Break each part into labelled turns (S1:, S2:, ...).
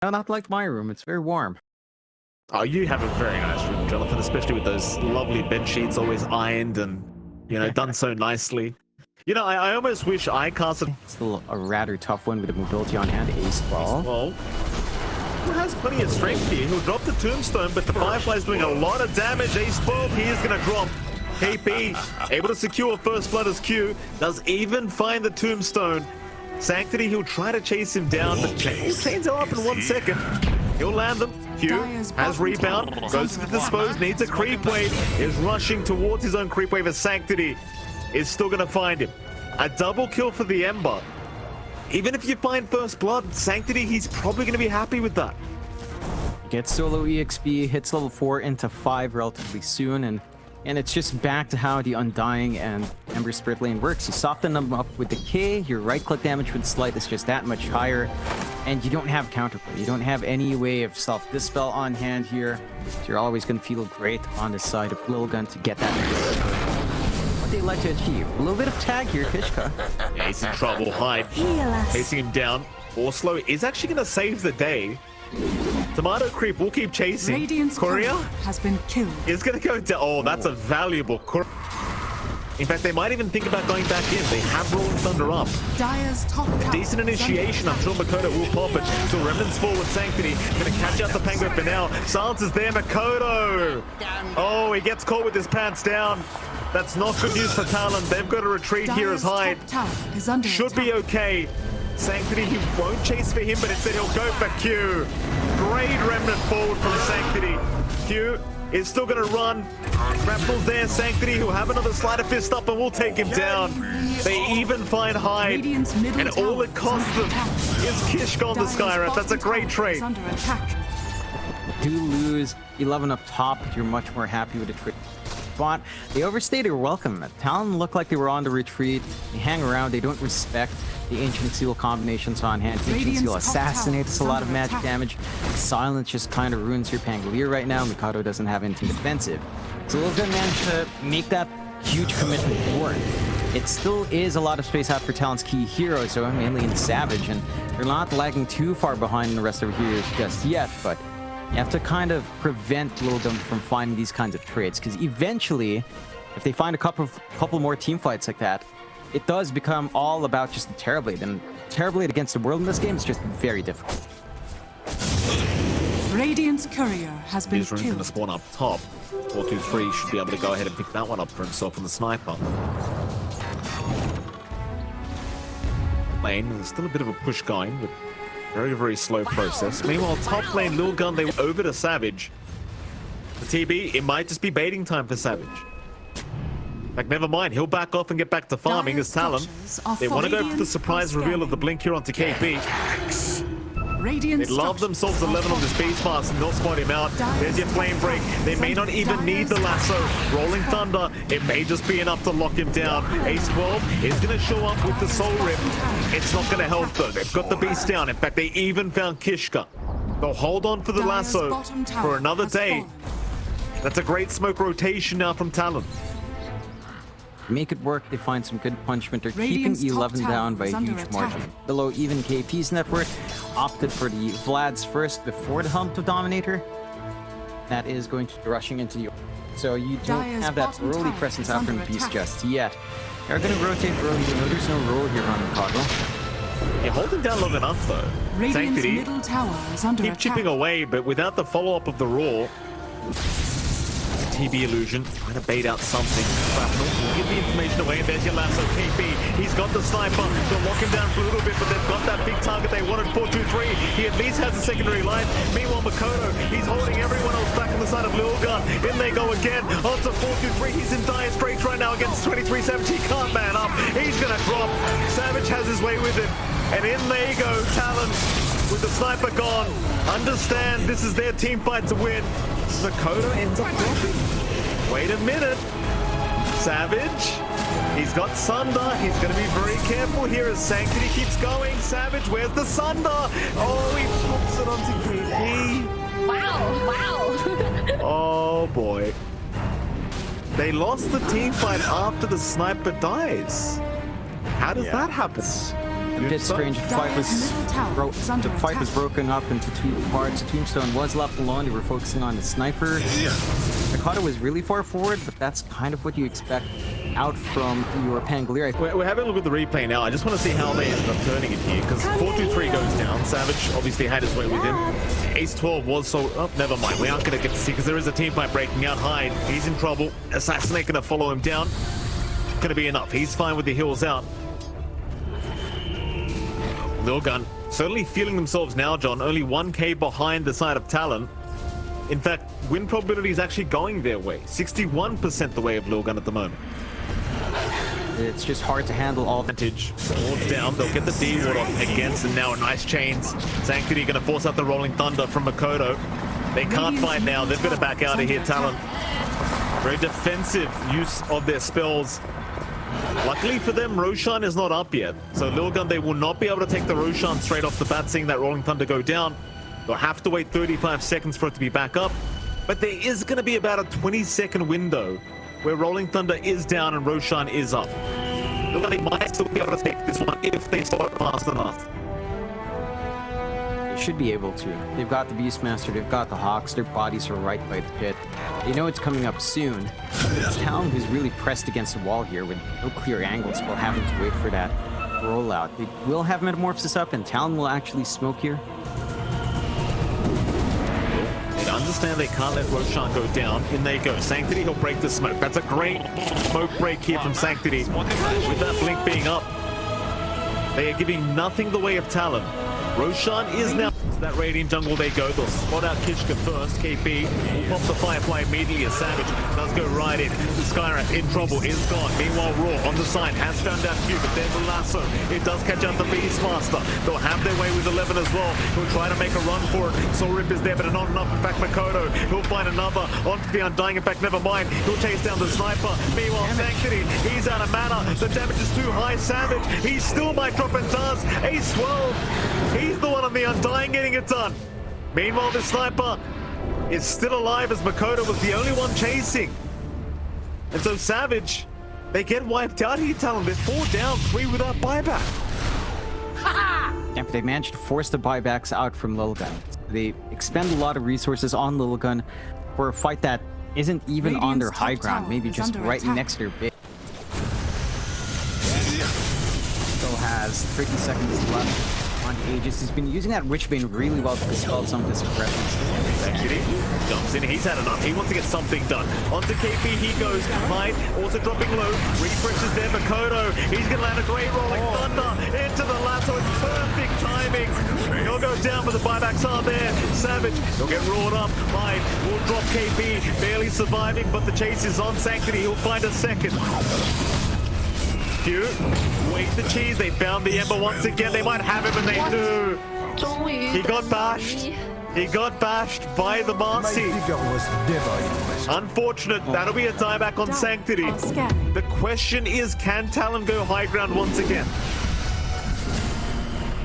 S1: No, not like my room. It's very warm.
S2: Oh, you have a very nice room, Jonathan, especially with those lovely bed sheets always ironed and, done so nicely. I almost wish I casted...
S1: Still a rather tough one with the mobility on hand. Ace ball.
S2: Well, he has plenty of strength here. He'll drop the tombstone, but the Firefly's doing a lot of damage. Ace 12, he is going to drop. KP, able to secure first blood as Q, does even find the tombstone. Sanctity, he'll try to chase him down, but chains are up in 1 second. He'll land them. Q has rebound, goes to the dispose, needs a creep wave, is rushing towards his own creep wave as Sanctity is still going to find him. A double kill for the Ember. Even if you find first blood, Sanctity, he's probably going to be happy with that.
S1: Gets solo EXP, hits level 4 into 5 relatively soon, and it's just back to how the Undying and Ember Spirit lane works. You soften them up with the K, your right-click damage with Slight is just that much higher, and you don't have counterplay. You don't have any way of self-dispel on hand here, so you're always going to feel great on the side of Lilgun to get that. What they like to achieve. A little bit of tag here, Kishka.
S2: Yeah, he's in trouble. Hyde chasing him down. Slow is actually going to save the day. Tomato creep will keep chasing.
S3: Radiant's
S2: Courier
S3: has been killed.
S2: Is going to go down. Oh, that's a valuable courier. In fact, they might even think about going back in. They have Rolling Thunder up.
S3: Dire's top tower.
S2: Decent initiation. I'm sure Makoto will pop it. So Remnant's forward Sanctity. Going to catch out the Pango for now. Silence is there. Makoto. Oh, he gets caught with his pants down. That's not good news for Talon. They've got to retreat here as Hyde. Should be okay. Sanctity, he won't chase for him, but instead he'll go for Q. Great Remnant forward from Sanctity. Q is still going to run. Grapnel's there. Sanctity, who'll have another sleight of fist up and will take him down. They even find Hyde. And all it costs them is Kishka on the Skyrath. That's a great trade.
S1: Do lose 11 up top, but you're much more happy with the trade. Spot. They overstayed their welcome. Talon looked like they were on the retreat. They hang around. They don't respect the Ancient Seal combinations on hand. Ancient Seal assassinates a lot of magic damage. Silence just kind of ruins your Pangolier right now. Mikado doesn't have anything defensive. So Lilgun managed to make that huge commitment work. It still is a lot of space out for Talon's key heroes, so mainly in Savage, and they're not lagging too far behind the rest of the heroes just yet, but you have to kind of prevent Lilgun from finding these kinds of trades, because eventually, if they find a couple more team fights like that, it does become all about just the Terrorblade, and Terrorblade against the world in this game is just very difficult.
S3: Radiant's courier has been
S2: He's running from the
S3: killed.
S2: spawn up top. 4-2-3 should be able to go ahead and pick that one up for himself and the sniper. Lane, there's still a bit of a push going with very, very slow process. Meanwhile, top lane, Lilgun, they went over to Savage. The TB, it might just be baiting time for Savage. Like, never mind, he'll back off and get back to farming as Talon. They want to go for the surprise reveal of the blink here onto KP. They love themselves 11 on this beast pass and they'll spot him out. There's your flame break. They may not even need the lasso. Rolling Thunder, it may just be enough to lock him down. Ace 12 is going to show up with the Soul Rip. It's not going to help though. They've got the beast down. In fact, they even found Kishka. They'll hold on for the lasso for another day. That's a great smoke rotation now from Talon.
S1: Make it work, they find some good punishment. They're keeping 11 down by a huge margin. Below even KP's net worth, opted for the Vlad's first before the Helm to Dominator. That is going to be rushing into the... So you don't have that early presence out from the Beast just yet. They're going to rotate early, you know there's no roll here on Mikado.
S2: You're holding down long enough though. Sanctity, keep chipping away, but without the follow-up of the roar. TB illusion, trying to bait out something. Grapnel will give the information away, and there's your lasso. KP, he's got the sniper. They'll lock him down for a little bit, but they've got that big target they wanted. 4-2-3. He at least has a secondary line. Meanwhile, Makoto, he's holding everyone else back on the side of Lilgun. In they go again. Onto 4-2-3. He's in dire straits right now against 23 Savage. He can't man up. He's gonna drop. Savage has his way with him, and in they go. Talon with the sniper gone. Understand this is their team fight to win. Makoto ends up dropping. Wait a minute. Savage, he's got Sunder. He's going to be very careful here as Sanctity keeps going. Savage, where's the Sunder? Oh, he puts it onto KP.
S4: Wow.
S2: Oh boy. They lost the team fight after the sniper dies. How does that happen?
S1: A bit strange. The fight was broken up into two parts. Tombstone was left alone. They were focusing on the sniper. Mikado was really far forward, but that's kind of what you expect out from your Pangolier.
S2: We're having a look at the replay now. I just want to see how they ended up turning it here, because 4-2-3 goes down. Savage obviously had his way with him. Ace 12 was so... Oh, never mind. We aren't going to get to see, because there is a team fight breaking out. Hyde, he's in trouble. Assassinate going to follow him down. Going to be enough. He's fine with the heals out. Lilgun certainly feeling themselves now, John. Only 1k behind the side of Talon. In fact, win probability is actually going their way. 61% the way of Lilgun at the moment.
S1: It's just hard to handle all.
S2: Advantage. Wards down. They'll get the D ward off against, and now a nice chains. Sanctity going to force out the Rolling Thunder from Makoto. They can't fight now. They've got to back out of here, Talon. Very defensive use of their spells. Luckily for them, Roshan is not up yet. So Lilgun, they will not be able to take the Roshan straight off the bat, seeing that Rolling Thunder go down. They'll have to wait 35 seconds for it to be back up. But there is going to be about a 20-second window where Rolling Thunder is down and Roshan is up. Lilgun, they might still be able to take this one if they start fast enough.
S1: They should be able to. They've got the Beastmaster, they've got the Hawks, their bodies are right by the pit. They know it's coming up soon. It's Talon who's really pressed against the wall here with no clear angles while having to wait for that rollout. They will have Metamorphosis up and Talon will actually smoke here.
S2: They understand they can't let Roshan go down. In they go. Sanctity, he'll break the smoke. That's a great smoke break here from Sanctity. With that blink being up, they are giving nothing the way of Talon. Roshan is now to that Radiant jungle they go. They'll spot out Kishka first. KP will pop the Firefly immediately as Savage does go right in. The Skyrat in trouble is gone. Meanwhile, Raw on the side has found out Q, but there's a lasso. It does catch out the Beastmaster. They'll have their way with 11 as well. He'll try to make a run for it. Soul Rip is there, but not enough. In fact, Makoto, he'll find another onto the Undying. In fact, never mind. He'll chase down the Sniper. Meanwhile, Sanctity, he's out of mana. The damage is too high. Savage, he still might drop and does. Ace 12. He's the one on the Undying getting it done. Meanwhile, the Sniper is still alive as Makoto was the only one chasing. And so Savage, they get wiped out here, Talon. They're 4 down, 3 without buyback.
S1: Yeah, but they managed to force the buybacks out from Lilgun. They expend a lot of resources on Lilgun for a fight that isn't even on their high ground, maybe just right next to their base. Still has 30 seconds left. Aegis. He's been using that Witchbane really well to dispel some of this aggression.
S2: Sanctity jumps in. He's had enough. He wants to get something done. Onto KP he goes. Hyde also dropping low. Refreshes there. Makoto. He's going to land a great Rolling Thunder into the lasso. It's perfect timing. He'll go down, but the buybacks are there. Savage, he'll get roared up. Hyde will drop KP. Barely surviving, but the chase is on Sanctity. He'll find a second. Q, wait the cheese. They found the Ember once again. They might have him, and they do. He got bashed. He got bashed by the Marcy. Unfortunate. That'll be a dieback on Sanctity. The question is, can Talon go high ground once again?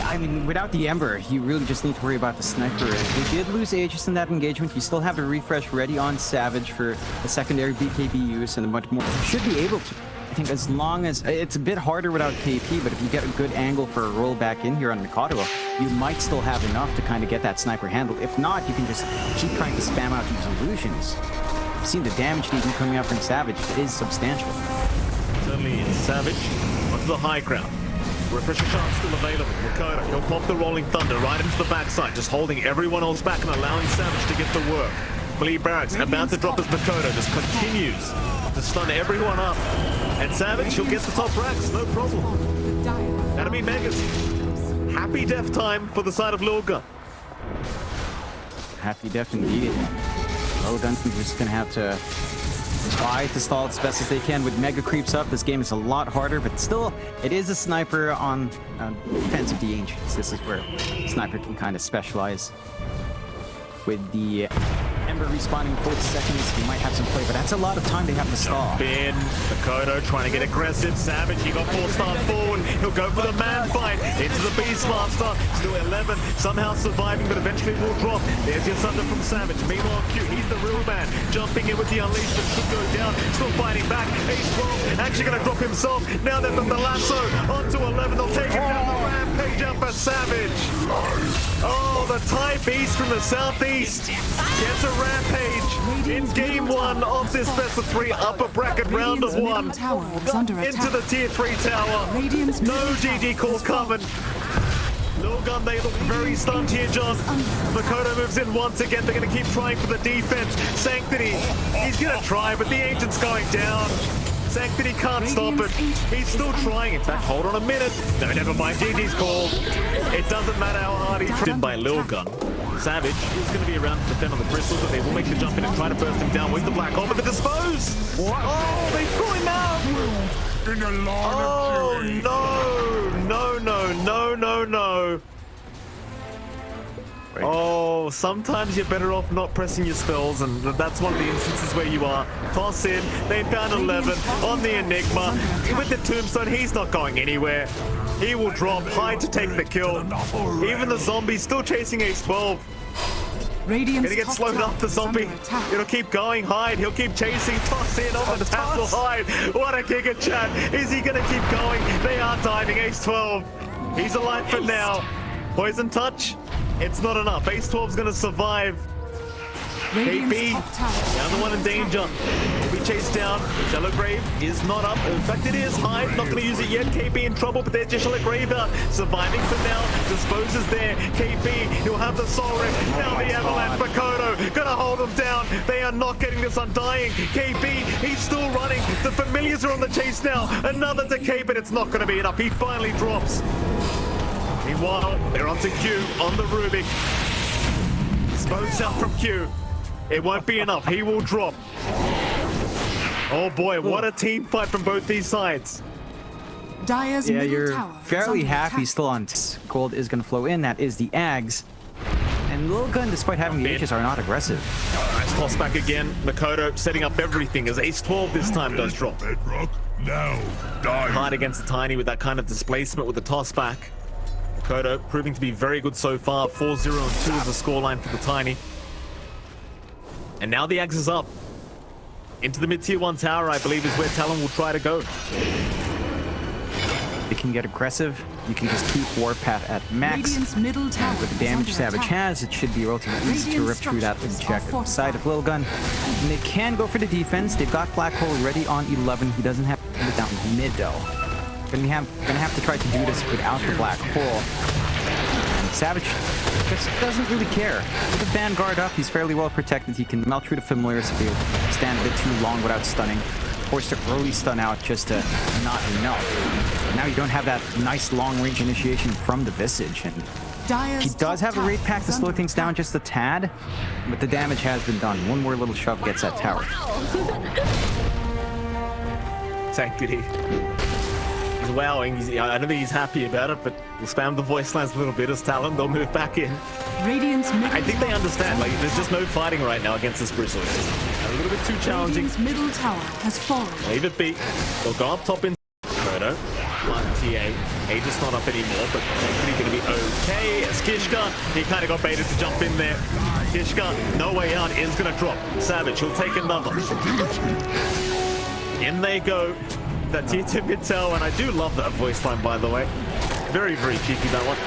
S1: I mean, without the Ember, you really just need to worry about the Sniper. They did lose Aegis in that engagement. You still have the refresh ready on Savage for a secondary BKB use and much more. You should be able to. I think as long as it's a bit harder without KP, but if you get a good angle for a roll back in here on Mikado, you might still have enough to kind of get that sniper handled. If not, you can just keep trying to spam out these illusions. You've seen the damage even coming out from Savage. It is substantial.
S2: Certainly is. Savage onto the high ground. Refresher shot still available. Mikado, he'll pop the Rolling Thunder right into the backside, just holding everyone else back and allowing Savage to get the work. Bleed Barracks about to drop his Makoto, just continues to stun everyone up. And Savage, he'll get the top racks, no problem. That'll be Megas. Happy death time for the side of Lilgun.
S1: Happy death indeed. Lilgun's just gonna have to try to stall as best as they can with Mega creeps up. This game is a lot harder, but still, it is a Sniper on Defense of the Ancients. This is where Sniper can kind of specialize with the Ember respawning 40 seconds. He might have some play, but that's a lot of time they have to stall.
S2: Bin, Makoto trying to get aggressive. Savage, he got 4-star forward. He'll go for the man fight into the Beastmaster. Still 11, somehow surviving, but eventually will drop. There's your thunder from Savage. Meanwhile, Q, he's the real man. Jumping in with the Unleashed, but should go down. Still fighting back. Ace 12 actually going to drop himself. Now they've got the lasso onto 11. They'll take him down the rampage up for Savage. Oh, the Thai Beast from the southeast gets a rampage in game 1 of this best of 3 upper bracket round of 1. Into the tier 3 tower. No GG call coming. Lilgun, they look very stunned here, John. Makoto moves in once again. They're going to keep trying for the defense. Sanctity, he's going to try, but the Ancient's going down. Sanctity can't stop it. He's still trying. In fact, hold on a minute. No, never mind. GG's called. It doesn't matter how hard he tried by Lilgun. Savage is going to be around to defend on the bristles, but they will make the jump in and try to burst him down with the black hole. But the dispose! Oh, they pull him out! Oh, no.
S1: Wait.
S2: Oh, sometimes you're better off not pressing your spells, and that's one of the instances where you are. Toss in, they found 11 on the Enigma. With the Tombstone, he's not going anywhere. He will drop, hide to take the kill. Even the zombie still chasing Ace 12. Gonna get slowed up, the zombie. It'll keep going, hide. He'll keep chasing, toss in on the tassel, hide. What a kick at chat. Is he gonna keep going? They are diving, Ace 12. He's alive for now. Poison touch. It's not enough. Ace 12's gonna survive. KB, the other one in danger. Will be chased down. Shallow Grave is not up. In fact, it is. Hyde not gonna use it yet. KB in trouble, but there's just Shallow Grave out. Surviving for now. Disposes there. KB, he'll have the Soul Rip. Now the Avalanche. Makoto gonna hold them down. They are not getting this undying. KB, he's still running. The Familiars are on the chase now. Another decay, but it's not gonna be enough. He finally drops. Meanwhile, they're onto Q on the Rubik. Dispose out from Q. It won't be enough. He will drop. Oh boy, what a team fight from both these sides.
S3: Dire's
S1: Yeah,
S3: middle
S1: you're
S3: tower
S1: fairly
S3: is under
S1: happy
S3: attack.
S1: still on gold is going to flow in. That is the Ags. And Lilgun, despite having the H's, are not aggressive.
S2: Nice toss back again. Makoto setting up everything as Ace 12 this time does drop.
S5: Bedrock, now die.
S2: Hard against the Tiny with that kind of displacement with the toss back. Makoto proving to be very good so far. 4-0 and 2 is the scoreline for the Tiny. And now the Axe is up. Into the mid-tier 1 tower, I believe, is where Talon will try to go.
S1: They can get aggressive. You can just keep Warpath at max.
S3: Radiant's middle tower
S1: With the
S3: is
S1: damage
S3: under
S1: Savage
S3: attack.
S1: has, it should be relatively easy to
S3: Radiant
S1: rip through that with
S3: structures
S1: check
S3: are
S1: at the side of
S3: fortified.
S1: Lilgun. And they can go for the defense. They've got Black Hole ready on 11. He doesn't have to put it down mid though. Gonna have to try to do this without the Black Hole. And Savage just doesn't really care. With the Vanguard up, he's fairly well protected. He can melt through the Familiars if they stand a bit too long without stunning. Forced to early stun out just to not enough. Now you don't have that nice long-range initiation from the Visage. And
S3: Dire's
S1: he does
S3: top
S1: have a raid
S3: tower
S1: pack to
S3: is
S1: slow
S3: under
S1: things down
S3: attack.
S1: just a tad, but the damage has been done. One more little shove gets that tower.
S2: Sanctity. He's wowing. I don't think he's happy about it, but we'll spam the voice lines a little bit as Talon. They'll move back in.
S3: Radiant's middle
S2: I think they
S3: tower
S2: understand.
S3: is
S2: Like,
S3: under
S2: there's just no
S3: attack.
S2: fighting right now against this Bristle. It's just a little bit too challenging.
S3: Radiant's middle tower has fallen.
S2: Leave it be. They'll go up top in Photo. One TA. Aegis not up anymore, but Sanctity gonna be okay. As Kishka, he kind of got baited to jump in there. Kishka, no way out, is gonna drop. Savage, he'll take another. In they go. That tier 2 mid tower, and I do love that voice line, by the way. Very, very cheeky, that one.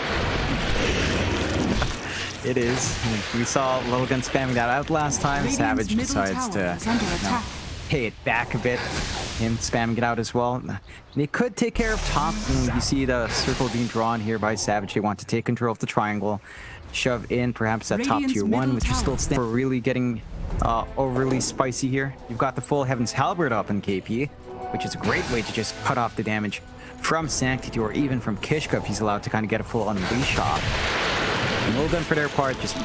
S1: It is. We saw Lilgun spamming that out last time.
S3: Radiant's
S1: Savage
S3: middle
S1: decides
S3: tower
S1: to
S3: is under attack.
S1: pay it back a bit. Him spamming it out as well. They could take care of top. You see the circle being drawn here by Savage. They want to take control of the triangle. Shove in perhaps that top
S3: Radiant's
S1: tier
S3: middle
S1: 1, which is still
S3: tower.
S1: standing. We're really getting overly spicy here. You've got the full Heaven's Halberd up in KP, which is a great way to just cut off the damage from Sanctity or even from Kishka if he's allowed to kind of get a full unleash off. And Lilgun for their part just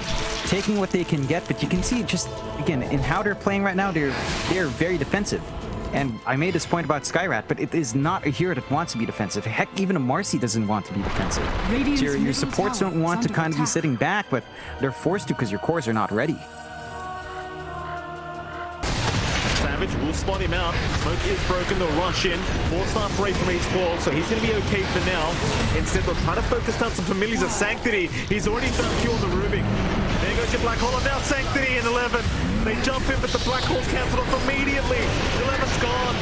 S1: taking what they can get, but you can see just again in how they're playing right now, they're very defensive. And I made this point about Skyrat, but it is not a hero that wants to be defensive. Heck, even a Marcy doesn't want to be defensive.
S3: Radiant's
S1: So your
S3: middle
S1: supports
S3: tower
S1: don't want
S3: is
S1: to
S3: under
S1: kind of be
S3: attack.
S1: sitting back, but they're forced to because your cores are not ready.
S2: Savage will spot him out. Smoke is broken. They'll rush in. 4-star parade from Esports, so he's going to be okay for now. Instead, they'll try to focus down some familiars of Sanctity. He's already found Q on the Rubik. There goes your Black Hole, and now Sanctity in 11. They jump in, but the Black Hole's cancelled off immediately. 11's gone.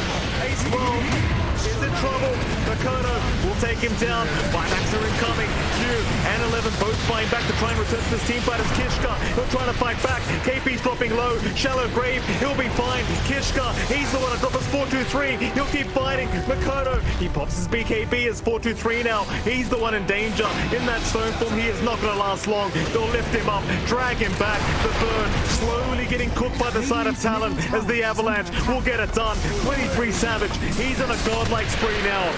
S2: Ace 12 is in trouble. Makoto will take him down. Buybacks are incoming. Q and 11 both fighting back to try and return to this team fight as Kishka. He'll try to fight back. KP's dropping low. Shallow grave. He'll be fine. Kishka, he's the one to drop us 4-2-3. He'll keep fighting. Makoto, he pops his BKB as 4-2-3 now. He's the one in danger. In that stone form, he is not going to last long. They'll lift him up, drag him back. The bird slowly getting cooked by the side of Talon as the Avalanche will get it done. 23 Savage. He's on a godlike spree now.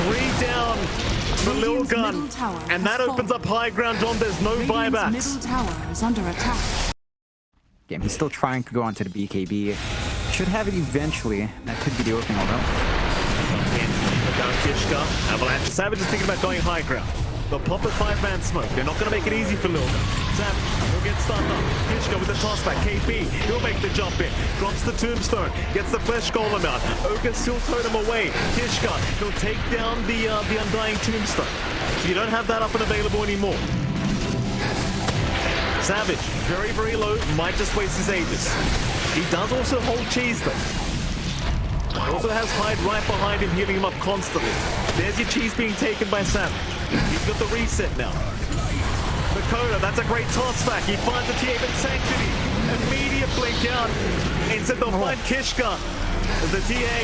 S2: 3 down for Lilgun. And that opens up high ground, John. There's no buybacks.
S3: Middle tower is under attack.
S1: Game. He's still trying to go onto the BKB. Should have it eventually. That could be the opening, although.
S2: Down Kishka. Avalanche. Savage is thinking about going high ground. They'll pop a 5-man smoke. They're not going to make it easy for Lilgun. Savage will get stunned up. Kishka with the tossback. KP, he'll make the jump in. Drops the tombstone. Gets the flesh golem out. Ogre still totem away. Kishka, he'll take down the undying tombstone. So you don't have that up and available anymore. Savage, very, very low. Might just waste his Aegis. He does also hold cheese though. He also has Hyde right behind him, healing him up constantly. There's your cheese being taken by Savage. He's got the reset now. Makoto, that's a great toss back. He finds the TA, but Sanctity. Immediate blink out. Instead they'll find Kishka. As the TA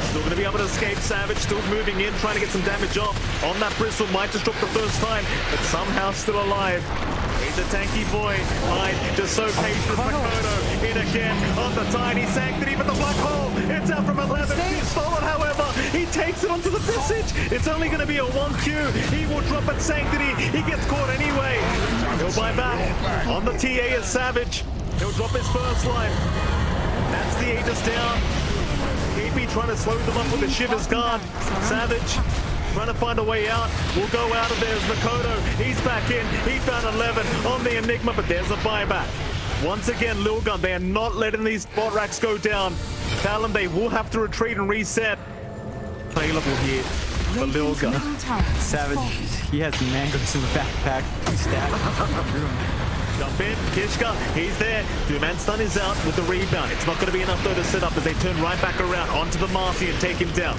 S2: still going to be able to escape. Savage still moving in, trying to get some damage off. On that bristle, might just drop the first time, but somehow still alive. He's a tanky boy. Hyde just so patient. Makoto in again on the tiny Sanctity, but the Black Hole. It's out from 11. He's stolen, however. He takes it onto the Visage. It's only going to be a 1Q. He will drop at Sanctity. He gets caught anyway. He'll buy back. On the TA is Savage. He'll drop his first life. That's the Aegis down. KP trying to slow them up with the Shiver's Guard. Savage trying to find a way out. We'll go out of there as Makoto. He's back in. He found 11 on the Enigma, but there's a buyback. Once again, Lilgun, they are not letting these bot racks go down. Talon, they will have to retreat and reset. Available here for Lilgun.
S1: Savage, he has mangoes in the backpack.
S2: Jump in, Kishka, he's there. 2-man stun is out with the rebound. It's not going to be enough though to set up as they turn right back around onto the Marcy and take him down.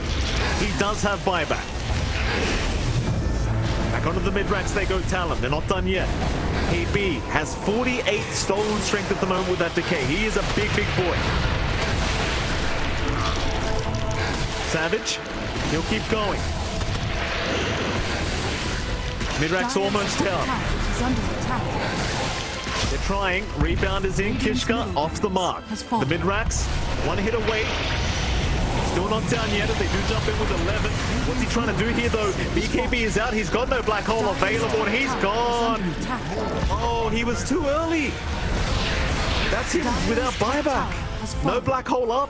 S2: He does have buyback. Back onto the mid-racks they go Talon. They're not done yet. KB has 48 stolen strength at the moment with that decay. He is a big, big boy. Savage, he'll keep going. Mid-rack's almost down. They're trying. Rebound is in. Kishka off the mark. The mid-racks, one hit away. Still not down yet as they do jump in with 11. What's he trying to do here though? BKB is out. He's got no Black Hole available and he's gone. Oh, he was too early. That's him without buyback. No Black Hole up.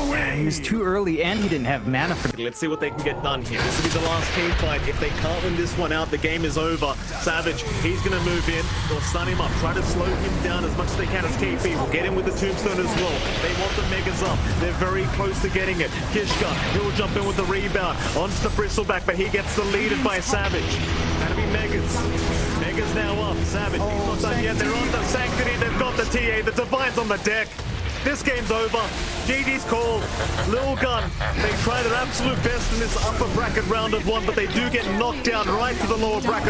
S1: Yeah, he was too early and he didn't have mana for it.
S2: Let's see what they can get done here. This will be the last team fight. If they can't win this one out, the game is over. Savage, he's going to move in. They'll stun him up. Try to slow him down as much as they can as KP. Will get him with the tombstone as well. They want the Megas up. They're very close to getting it. Kishka, he'll jump in with the rebound. Onto the Bristleback, but he gets deleted by Savage. That'll be Megas. Megas now up. Savage, he's not done yet. They're on the Sanctity. They've got the TA. The Divine's on the deck. This game's over. GG's called. Lilgun, they try their absolute best in this upper bracket round of 1, but they do get knocked down right to the lower bracket